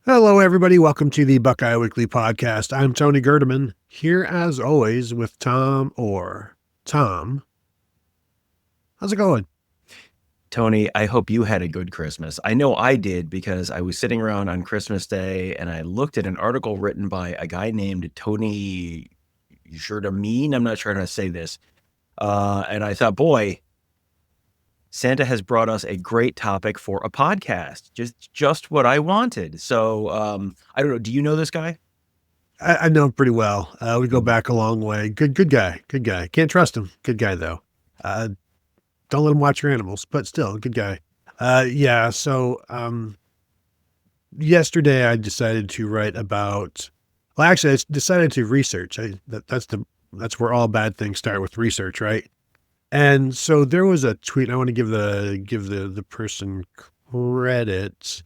Hello, everybody. Welcome to the Buckeye Weekly Podcast. I'm Tony Gerdeman, here as always with Tom Orr. Tom, how's it going? Tony, I hope you had a good Christmas. I know I did because I was sitting around on Christmas Day and I looked at an article written by a guy named Tony Gerdeman. I'm not sure how to say this. And I thought, boy, Santa has brought us a great topic for a podcast. Just what I wanted. So I don't know. Do you know this guy? I know him pretty well. We go back a long way. Good guy. Good guy. Can't trust him. Good guy, though. Don't let him watch your animals, but still, good guy. Yesterday I decided to write about, I decided to research. That's where all bad things start, with research, right? And so there was a tweet. I want to give the person credit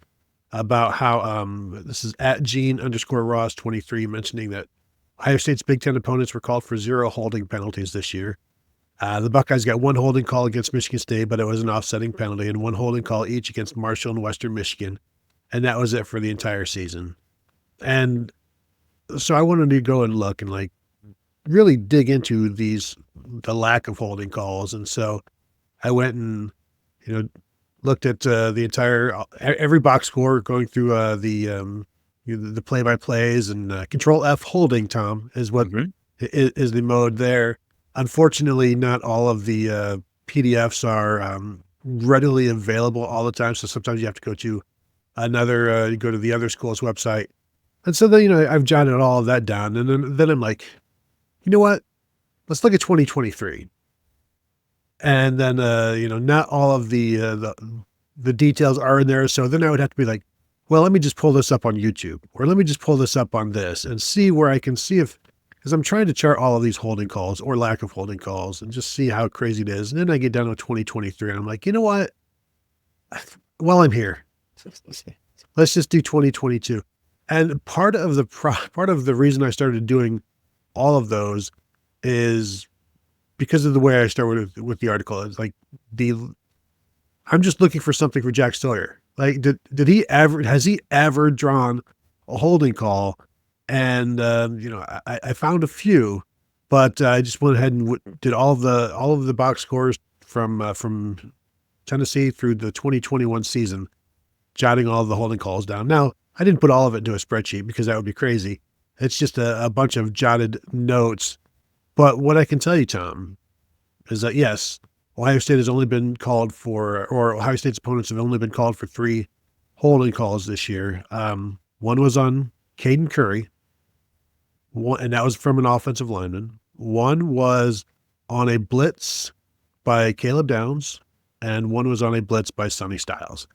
about how this is at Gene_Ross23 mentioning that Ohio State's Big Ten opponents were called for 0 holding penalties this year. The Buckeyes got 1 holding call against Michigan State, but it was an offsetting penalty, and 1 holding call each against Marshall and Western Michigan. And that was it for the entire season. And so I wanted to go and look and really dig into the lack of holding calls. And so I went and, looked at the entire, every box score, going through the play-by-plays, and Control F holding, Tom, is what is the mode there. Unfortunately, not all of the PDFs are readily available all the time. So sometimes you have to go to the other school's website. And so then, I've jotted all of that down. And then I'm like, you know what? Let's look at 2023. And then, not all of the details are in there. So then I would have to be like, well, let me just pull this up on YouTube, or let me just pull this up on this and see where I can see because I'm trying to chart all of these holding calls or lack of holding calls and just see how crazy it is. And then I get down to 2023 and I'm like, you know what? Well, I'm here. Let's just do 2022. And part of the reason I started doing all of those is because of the way I started with the article. It's like I'm just looking for something for Jack Sawyer. Like, has he ever drawn a holding call? And I found a few, but I just went ahead and did all of the box scores from Tennessee through the 2021 season, jotting all of the holding calls down. Now, I didn't put all of it into a spreadsheet because that would be crazy. It's just a bunch of jotted notes. But what I can tell you, Tom, is that yes, Ohio State has only been called for, or Ohio State's opponents have only been called for 3 holding calls this year. One was on Caden Curry, and that was from an offensive lineman. One was on a blitz by Caleb Downs, and one was on a blitz by Sonny Styles.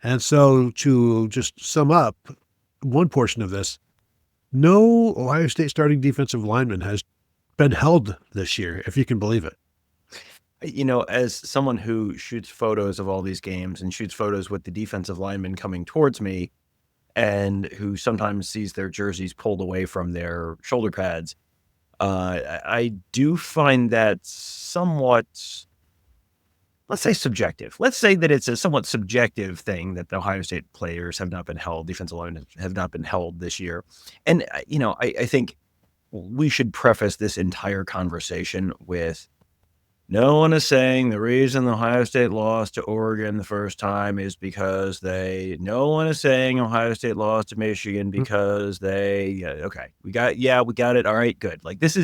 And so to just sum up one portion of this, no Ohio State starting defensive lineman has been held this year, if you can believe it. As someone who shoots photos of all these games and shoots photos with the defensive linemen coming towards me, and who sometimes sees their jerseys pulled away from their shoulder pads, I do find that somewhat, let's say, subjective. Let's say that it's a somewhat subjective thing that the Ohio State players have not been held, defensive linemen have not been held this year. And, I think we should preface this entire conversation with, no one is saying the reason Ohio State lost to Oregon the first time is because no one is saying Ohio State lost to Michigan because okay, we got it. All right, good. Like, this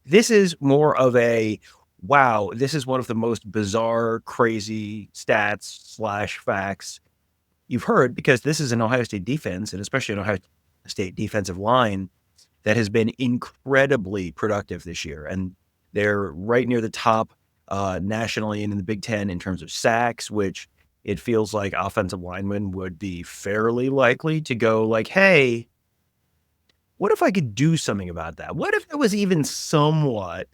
is more of a, wow, this is one of the most bizarre, crazy stats / facts you've heard, because this is an Ohio State defense, and especially an Ohio State defensive line, that has been incredibly productive this year. And they're right near the top nationally and in the Big Ten in terms of sacks, which it feels like offensive linemen would be fairly likely to go like, hey, what if I could do something about that? What if it was even somewhat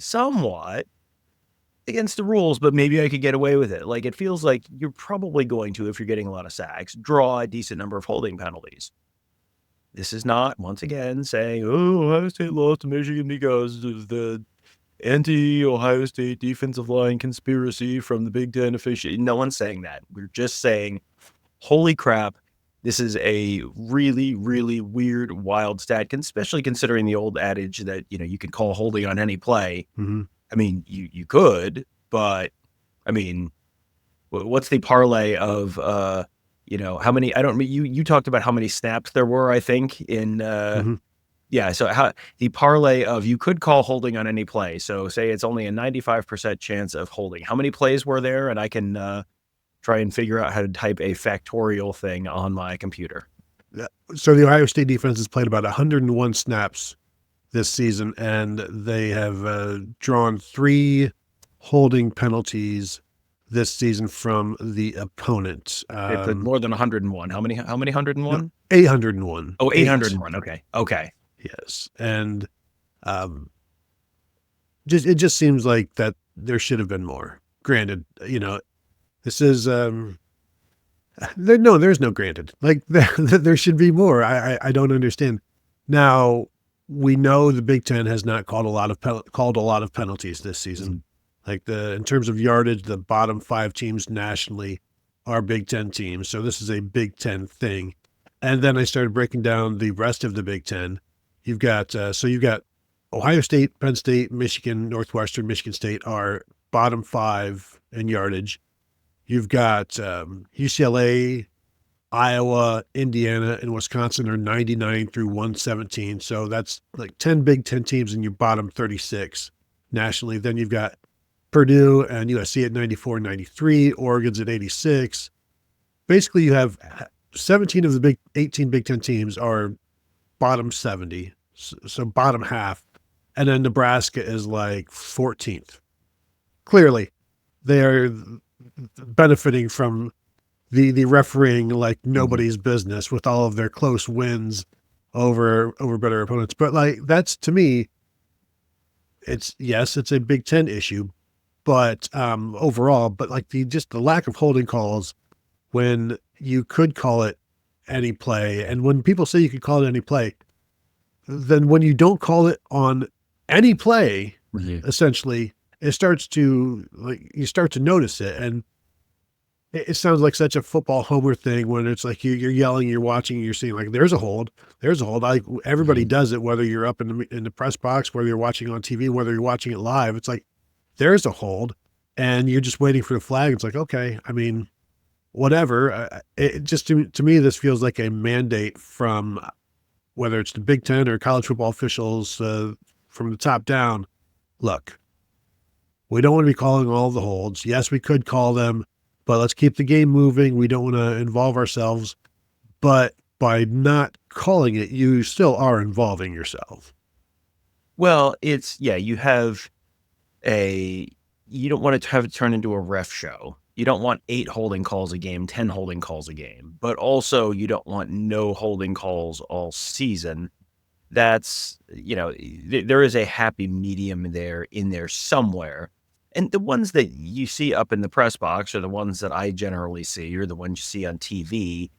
against the rules, but maybe I could get away with it? Like, it feels like you're probably going to, if you're getting a lot of sacks, draw a decent number of holding penalties. This is not, once again, saying, oh, Ohio State lost to Michigan because of the anti-Ohio State defensive line conspiracy from the Big Ten official. No one's saying that. We're just saying, holy crap, this is a really, really weird, wild stat, especially considering the old adage that, you can call holding on any play. Mm-hmm. I mean, you could, but I mean, what's the parlay of, how many, I don't, you talked about how many snaps there were, I think in, Mm-hmm. yeah. So how the parlay of you could call holding on any play. So say it's only a 95% chance of holding. How many plays were there? And I can try and figure out how to type a factorial thing on my computer. So the Ohio State defense has played about 101 snaps this season, and they have drawn 3 holding penalties this season from the opponent. It's more than 101. How many 101? No, 801. Oh, 801. Okay. Yes. And it just seems like that there should have been more. Granted, this is there's no granted. Like there should be more. I don't understand. Now we know the Big Ten has not called a lot of penalties this season. Like in terms of yardage, the bottom 5 teams nationally are Big Ten teams. So this is a Big Ten thing. And then I started breaking down the rest of the Big Ten. You've got Ohio State, Penn State, Michigan, Northwestern, Michigan State are bottom 5 in yardage. You've got UCLA, Iowa, Indiana, and Wisconsin are 99 through 117. So that's like 10 Big Ten teams in your bottom 36 nationally. Then you've got Purdue and USC at 94, 93, Oregon's at 86. Basically, you have 17 of the 18 Big Ten teams are bottom 70, so bottom half. And then Nebraska is like 14th. Clearly, they are benefiting from the refereeing like nobody's business with all of their close wins over better opponents. But like, that's, to me, it's a Big Ten issue, but overall, but like the lack of holding calls when you could call it any play. And when people say you could call it any play, then when you don't call it on any play, essentially, you start to notice it. And it sounds like such a football homer thing when it's like you're yelling, you're watching, you're seeing like, there's a hold. Like everybody does it, whether you're up in the press box, whether you're watching on TV, whether you're watching it live, it's like, there's a hold and you're just waiting for the flag. It's like, okay, I mean, whatever. It just, to me, this feels like a mandate from whether it's the Big Ten or college football officials from the top down. Look, we don't want to be calling all the holds. Yes, we could call them, but let's keep the game moving. We don't want to involve ourselves. But by not calling it, you still are involving yourself. Well, you don't want to have it turn into a ref show. You don't want 8 holding calls a game, 10 holding calls a game, but also you don't want no holding calls all season. That's, there is a happy medium in there somewhere. And the ones that you see up in the press box are the ones that I generally see, or the ones you see on TV,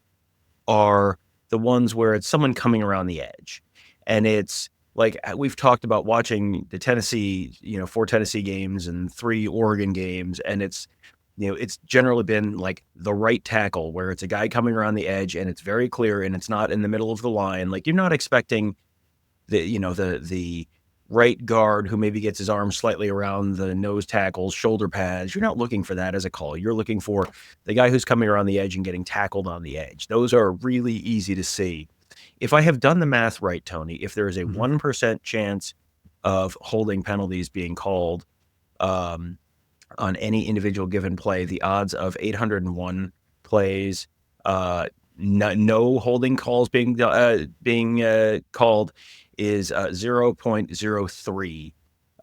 are the ones where it's someone coming around the edge. And it's like we've talked about watching the Tennessee, 4 Tennessee games and 3 Oregon games. And it's generally been like the right tackle where it's a guy coming around the edge and it's very clear and it's not in the middle of the line. Like you're not expecting the right guard who maybe gets his arm slightly around the nose tackle's shoulder pads. You're not looking for that as a call. You're looking for the guy who's coming around the edge and getting tackled on the edge. Those are really easy to see. If I have done the math right, Tony, if there is a 1% chance of holding penalties being called on any individual given play, the odds of 801 plays, no holding calls being called is 0.03.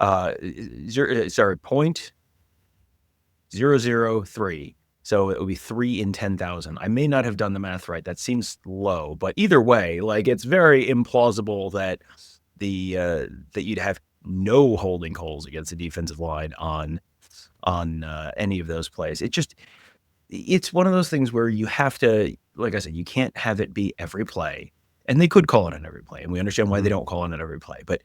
0.003. So it would be 3 in 10,000. I may not have done the math right. That seems low, but either way, like it's very implausible that that you'd have no holding calls against the defensive line on any of those plays. It's one of those things where you have to, like I said, you can't have it be every play. And they could call it on every play, and we understand why they don't call it on every play. But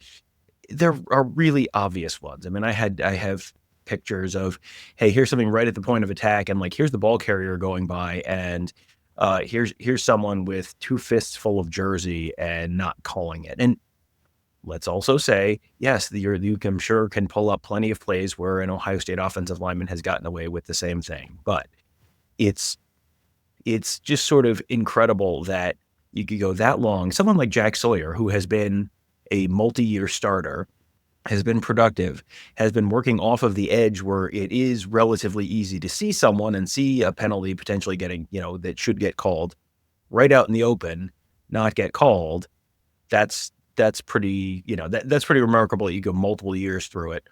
there are really obvious ones. I mean, I have pictures of, hey, here's something right at the point of attack, and like here's the ball carrier going by, and here's someone with 2 fists full of jersey and not calling it. And let's also say, yes, you I'm sure can pull up plenty of plays where an Ohio State offensive lineman has gotten away with the same thing. But it's just sort of incredible that you could go that long. Someone like Jack Sawyer, who has been a multi-year starter, has been productive, has been working off of the edge where it is relatively easy to see someone and see a penalty potentially getting, that should get called right out in the open, not get called. That's pretty, that's pretty remarkable. You go multiple years through it.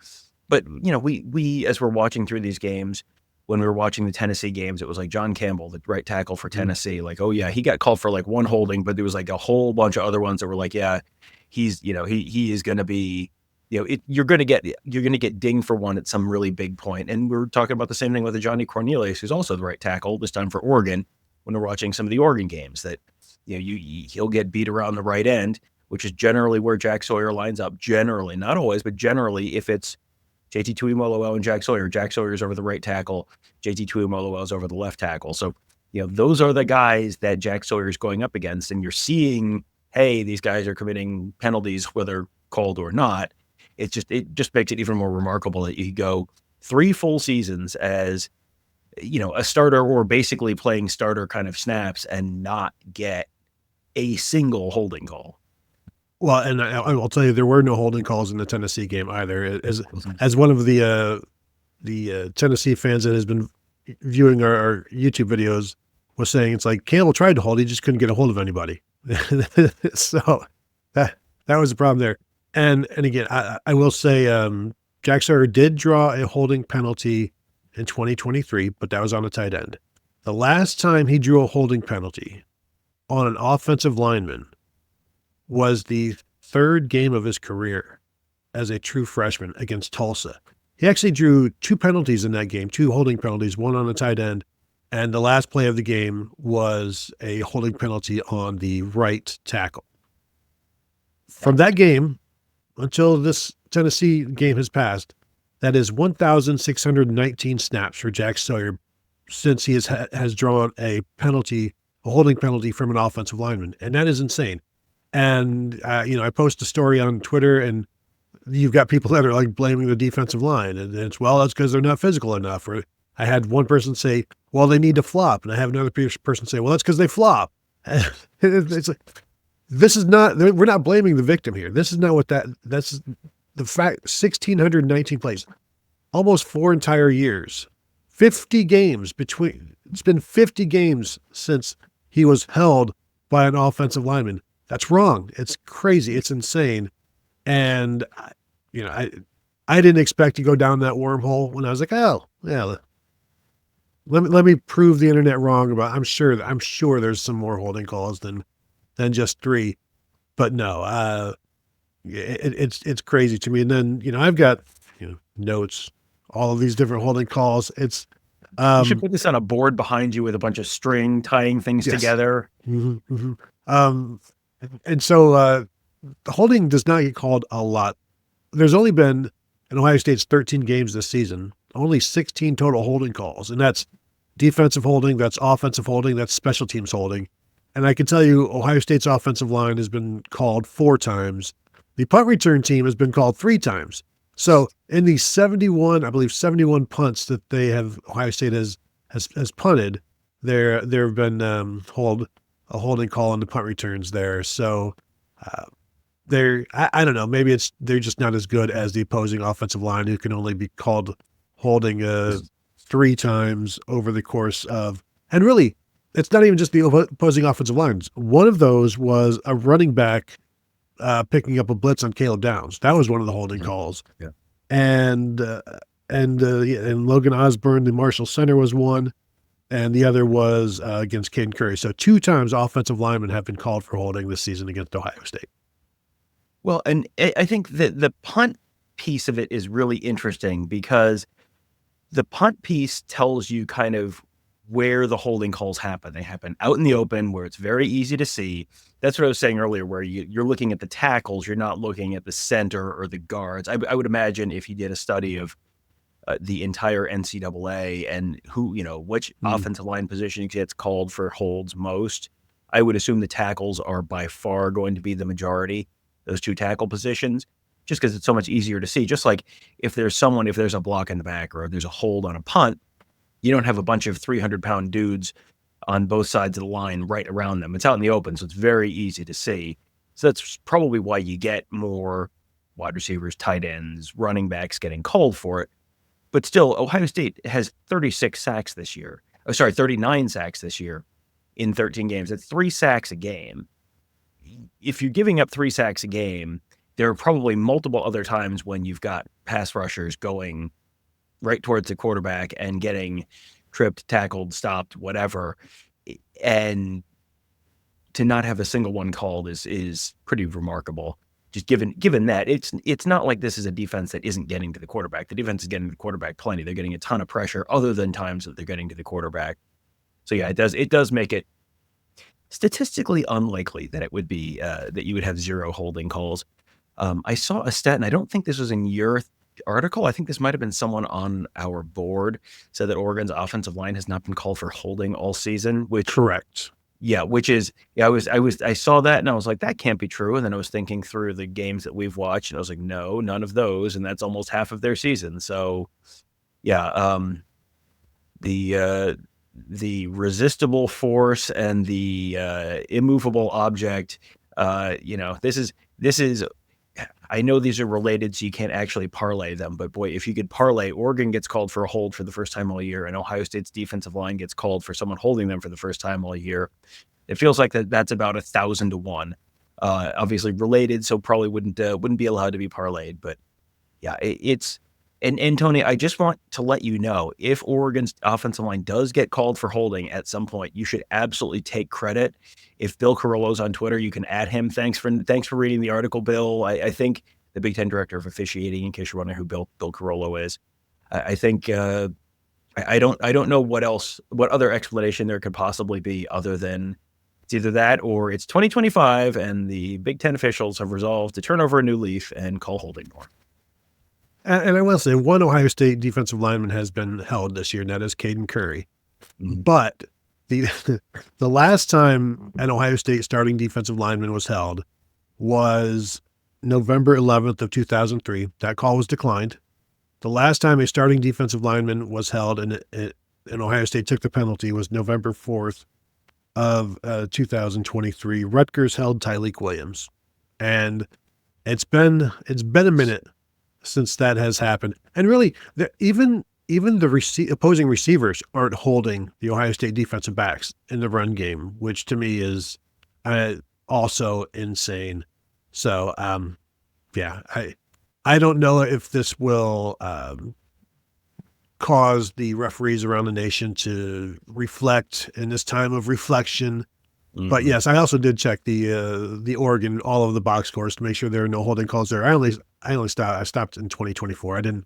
But, we as we're watching through these games, when we were watching the Tennessee games, it was like John Campbell, the right tackle for Tennessee. Like, oh yeah, he got called for like one holding, but there was like a whole bunch of other ones that were like, yeah, he's, he is going to be, you're going to get dinged for one at some really big point. And we're talking about the same thing with the Johnny Cornelius, who's also the right tackle, this time for Oregon, when we're watching some of the Oregon games, that, he'll get beat around the right end, which is generally where Jack Sawyer lines up. Generally, not always, but generally, if it's JT Tuimoloau and Jack Sawyer's over the right tackle, JT Tuimoloau's over the left tackle. So, those are the guys that Jack Sawyer's going up against, and you're seeing, hey, these guys are committing penalties, whether called or not. It just makes it even more remarkable that you go 3 full seasons as, a starter or basically playing starter kind of snaps and not get a single holding call. Well, and I will tell you, there were no holding calls in the Tennessee game either. As one of the Tennessee fans that has been viewing our YouTube videos was saying, it's like Campbell tried to hold, he just couldn't get a hold of anybody. So that was the problem there. And again, I will say, Jack Sawyer did draw a holding penalty in 2023, but that was on a tight end. The last time he drew a holding penalty on an offensive lineman was the 3rd game of his career as a true freshman against Tulsa. He actually drew 2 penalties in that game, 2 holding penalties, one on a tight end, and the last play of the game was a holding penalty on the right tackle. From that game until this Tennessee game has passed, that is 1,619 snaps for Jack Sawyer since he has drawn a holding penalty from an offensive lineman, and that is insane. And, I post a story on Twitter, and you've got people that are like blaming the defensive line. And it's, well, that's because they're not physical enough. Or I had one person say, well, they need to flop. And I have another person say, well, that's because they flop. It's like, we're not blaming the victim here. This is not that's the fact. 1,619 plays, almost 4 entire years, 50 games it's been 50 games since he was held by an offensive lineman. That's wrong. It's crazy. It's insane. And, I didn't expect to go down that wormhole when I was like, oh, yeah, let me prove the internet wrong about, I'm sure there's some more holding calls than just 3, but no, it's crazy to me. And then, I've got, notes, all of these different holding calls. It's, you should put this on a board behind you with a bunch of string tying things together. Mm-hmm, mm-hmm. And so the holding does not get called a lot. There's only been, in Ohio State's 13 games this season, only 16 total holding calls. And that's defensive holding, that's offensive holding, that's special teams holding. And I can tell you, Ohio State's offensive line has been called 4 times. The punt return team has been called 3 times. So in the 71 punts that Ohio State has punted, there have been a holding call on the punt returns there. So I don't know, maybe they're just not as good as the opposing offensive line, who can only be called holding 3 times over the course of, and really, it's not even just the opposing offensive lines. One of those was a running back picking up a blitz on Caleb Downs. That was one of the holding calls. Yeah. And Logan Osborne, the Marshall center, was one. And the other was against Caden Curry. So 2 times offensive linemen have been called for holding this season against Ohio State. Well, and I think that the punt piece of it is really interesting, because the punt piece tells you kind of where the holding calls happen. They happen out in the open where it's very easy to see. That's what I was saying earlier, where you're looking at the tackles. You're not looking at the center or the guards. I would imagine if you did a study of the entire NCAA and which offensive line position gets called for holds most. I would assume the tackles are by far going to be the majority, those two tackle positions, just because it's so much easier to see. Just like if there's a block in the back or if there's a hold on a punt, you don't have a bunch of 300-pound dudes on both sides of the line right around them. It's out in the open, so it's very easy to see. So that's probably why you get more wide receivers, tight ends, running backs getting called for it. But still, Ohio State has 36 sacks this year. 39 sacks this year in 13 games. It's 3 sacks a game. If you're giving up 3 sacks a game, there are probably multiple other times when you've got pass rushers going right towards the quarterback and getting tripped, tackled, stopped, whatever. And to not have a single one called is pretty remarkable. Just given that it's not like this is a defense that isn't getting to the quarterback. The defense is getting to the quarterback plenty. They're getting a ton of pressure other than times that they're getting to the quarterback. So yeah, it does make it statistically unlikely that it would be that you would have 0 holding calls. I saw a stat, and I don't think this was in your article. I think this might have been someone on our board said that Oregon's offensive line has not been called for holding all season, which Correct. Yeah, I saw that and I was like, that can't be true. And then I was thinking through the games that we've watched and I was like, no, none of those. And that's almost half of their season. So yeah, the resistible force and the immovable object, this is, I know these are related, so you can't actually parlay them, but boy, if you could parlay, Oregon gets called for a hold for the first time all year, and Ohio State's defensive line gets called for someone holding them for the first time all year. It feels like that's about 1,000 to 1. Obviously related, so probably wouldn't be allowed to be parlayed, but yeah, it's. And Tony, I just want to let you know, if Oregon's offensive line does get called for holding at some point, you should absolutely take credit. If Bill Carollo's on Twitter, you can add him. Thanks for reading the article, Bill. I think the Big Ten director of officiating, in case you're wondering who Bill Carollo is. I think I don't know what other explanation there could possibly be other than it's either that or it's 2025 and the Big Ten officials have resolved to turn over a new leaf and call holding more. And I will say, one Ohio State defensive lineman has been held this year, and that is Caden Curry. Mm-hmm. But the last time an Ohio State starting defensive lineman was held was November 11th of 2003. That call was declined. The last time a starting defensive lineman was held and Ohio State took the penalty was November 4th of 2023. Rutgers held Tyleik Williams. And it's been a minute since that has happened. And really, even the opposing receivers aren't holding the Ohio State defensive backs in the run game, which to me is also insane. So, yeah, I don't know if this will cause the referees around the nation to reflect in this time of reflection. Mm-hmm. But yes, I also did check the Oregon, all of the box scores to make sure there are no holding calls there. I stopped in 2024. I didn't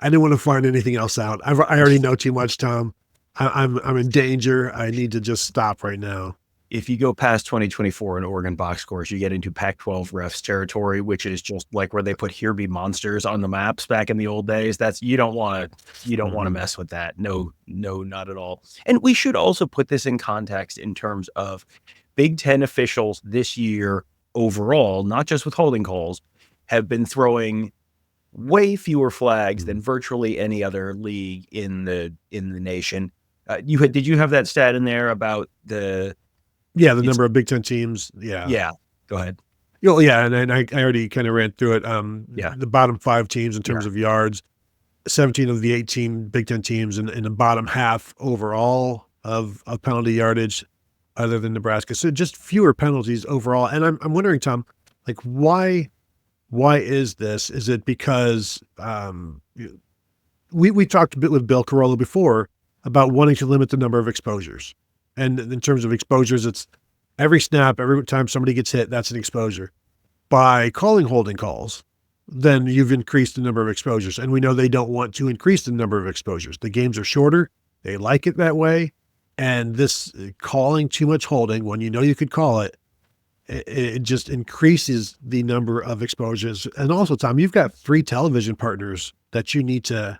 want to find anything else out. I already know too much, Tom. I'm in danger. I need to just stop right now. If you go past 2024 in Oregon box scores, you get into Pac-12 refs territory, which is just like where they put "Here Be Monsters" on the maps back in the old days. You don't want to mess with that. No, not at all. And we should also put this in context in terms of Big Ten officials this year overall, not just with holding calls, have been throwing way fewer flags than virtually any other league in the nation. Did you have that stat in there about the number of Big Ten teams? Yeah. Go ahead. Yeah, and I already kind of ran through it. The bottom 5 teams in terms of yards, 17 of the 18 Big Ten teams in the bottom half overall of penalty yardage, other than Nebraska. So just fewer penalties overall. And I'm wondering, Tom, like why is this? Is it because we talked a bit with Bill Carollo before about wanting to limit the number of exposures? And in terms of exposures, it's every snap, every time somebody gets hit, that's an exposure. By calling holding calls, then you've increased the number of exposures. And we know they don't want to increase the number of exposures. The games are shorter. They like it that way. And this calling too much holding, when you know you could call it, it just increases the number of exposures. And also, Tom, you've got 3 television partners that you need to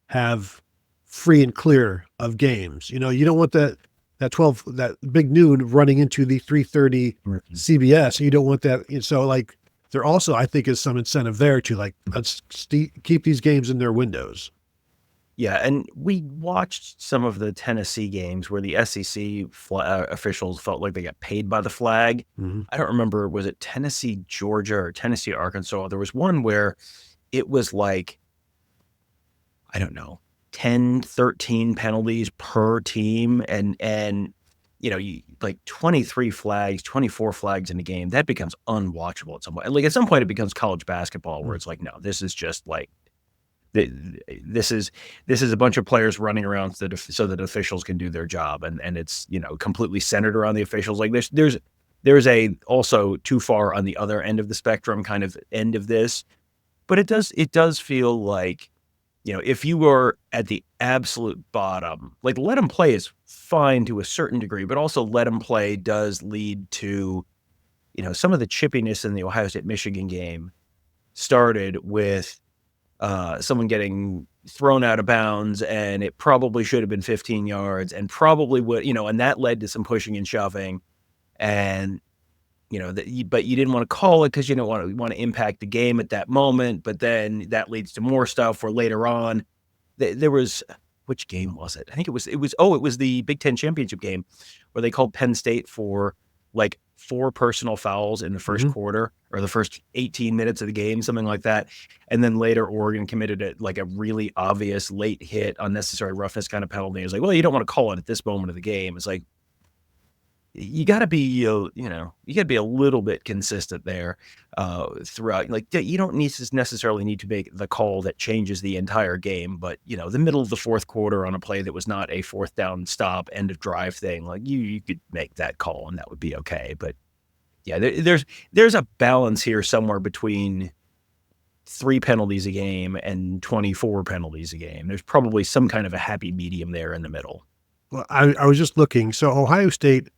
have free and clear of games. You don't want that big noon running into the 3:30 CBS. You don't want that. So like there also, I think, is some incentive there to like, let's keep these games in their windows. Yeah, and we watched some of the Tennessee games where the SEC officials felt like they got paid by the flag. Mm-hmm. I don't remember, was it Tennessee, Georgia, or Tennessee, Arkansas? There was one where it was like, I don't know, 10, 13 penalties per team. And you like 23 flags, 24 flags in a game. That becomes unwatchable at some point. Like at some point it becomes college basketball where it's like, no, this is just like, this is a bunch of players running around so that officials can do their job. And it's, completely centered around the officials. Like there's a also too far on the other end of the spectrum kind of end of this, but it does feel like, if you were at the absolute bottom, like let them play is fine to a certain degree, but also let them play does lead to, some of the chippiness in the Ohio State Michigan game started with someone getting thrown out of bounds, and it probably should have been 15 yards and probably would, and that led to some pushing and shoving, and but you didn't want to call it because you don't want to impact the game at that moment. But then that leads to more stuff where later on there was, which game was it? I think it was the Big Ten championship game where they called Penn State for like 4 personal fouls in the first quarter or the first 18 minutes of the game, something like that. And then later Oregon committed a really obvious late hit, unnecessary roughness kind of penalty. It's like, well, you don't want to call it at this moment of the game. It's like, you got to be, you got to be a little bit consistent there throughout. Like you don't necessarily need to make the call that changes the entire game, but the middle of the fourth quarter on a play that was not a 4th down stop, end of drive thing, like you could make that call and that would be okay. But yeah, there's a balance here somewhere between 3 penalties a game and 24 penalties a game. There's probably some kind of a happy medium there in the middle. Well, I was just looking. So Ohio State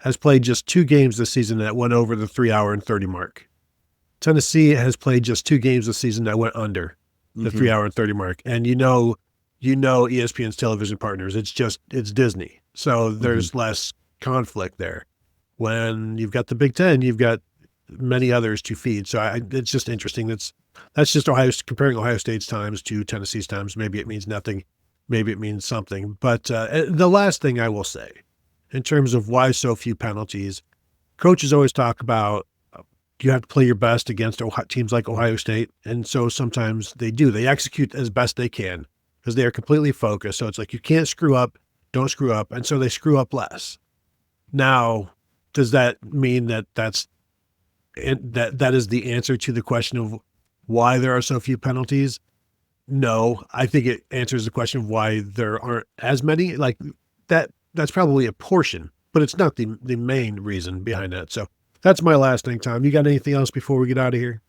has played just 2 games this season that went over the 3 hour and 30 mark. Tennessee has played just 2 games this season that went under the 3 hour and 30 mark. And ESPN's television partners, it's Disney. So there's less conflict there. When you've got the Big Ten, you've got many others to feed. So it's just interesting. That's just comparing Ohio State's times to Tennessee's times. Maybe it means nothing. Maybe it means something. But the last thing I will say, in terms of why so few penalties, coaches always talk about you have to play your best against teams like Ohio State. And so sometimes they do. They execute as best they can because they are completely focused. So it's like you can't screw up, don't screw up. And so they screw up less. Now, does that mean that that is the answer to the question of why there are so few penalties? No, I think it answers the question of why there aren't as many. Like that's probably a portion, but it's not the main reason behind that. So that's my last thing, Tom. You got anything else before we get out of here?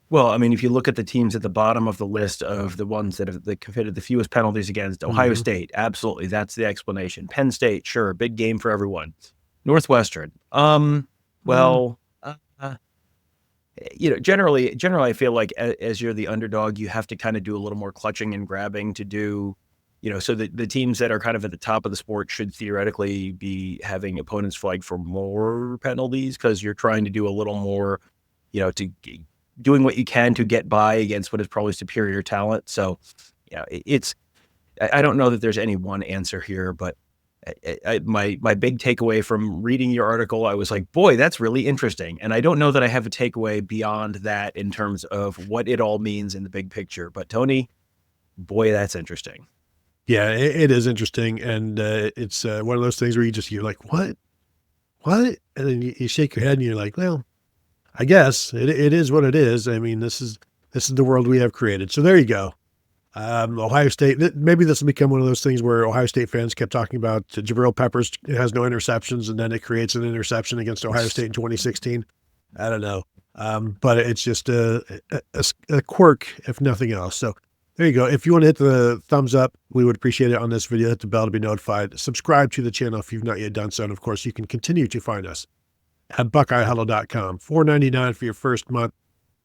Well, I mean, if you look at the teams at the bottom of the list of the ones that have committed the fewest penalties against, Ohio State, absolutely, that's the explanation. Penn State, sure, big game for everyone. Northwestern, generally, I feel like as you're the underdog, you have to kind of do a little more clutching and grabbing to do, so that the teams that are kind of at the top of the sport should theoretically be having opponents flag for more penalties because you're trying to do a little more, doing what you can to get by against what is probably superior talent. So, I don't know that there's any one answer here, but my big takeaway from reading your article, I was like, boy, that's really interesting. And I don't know that I have a takeaway beyond that in terms of what it all means in the big picture. But Tony, boy, that's interesting. Yeah, it is interesting. And it's one of those things where you're like, what? And then you shake your head and you're like, well, I guess it is what it is. I mean, this is the world we have created. So there you go. Ohio State, maybe this will become one of those things where Ohio State fans kept talking about Jabril Peppers has no interceptions, and then it creates an interception against Ohio State in 2016. I don't know. But it's just a quirk, if nothing else. So there you go. If you want to hit the thumbs up, we would appreciate it on this video. Hit the bell to be notified. Subscribe to the channel if you've not yet done so. And of course, you can continue to find us at BuckeyeHuddle.com. $4.99 for your first month.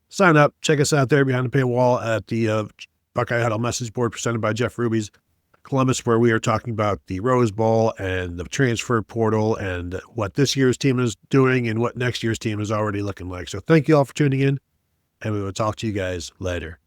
Sign up. Check us out there behind the paywall at the Buckeye Huddle message board presented by Jeff Ruby's Columbus, where we are talking about the Rose Bowl and the transfer portal and what this year's team is doing and what next year's team is already looking like. So thank you all for tuning in, and we will talk to you guys later.